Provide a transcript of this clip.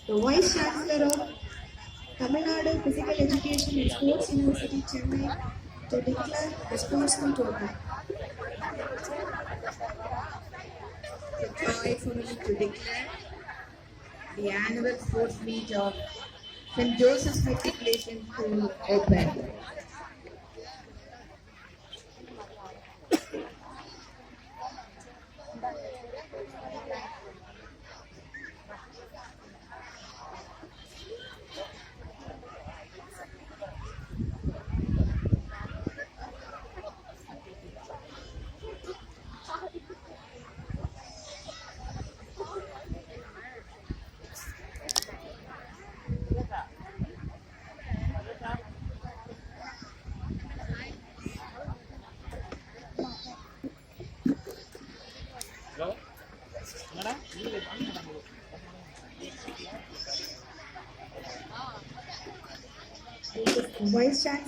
The Vice Chancellor of Tamil Nadu Physical Education and Sports University, Chennai, to declare the sportsman tournament. Joyfully to declare the annual sports meet of St. Joseph's Matriculation School open. Vice Chancellor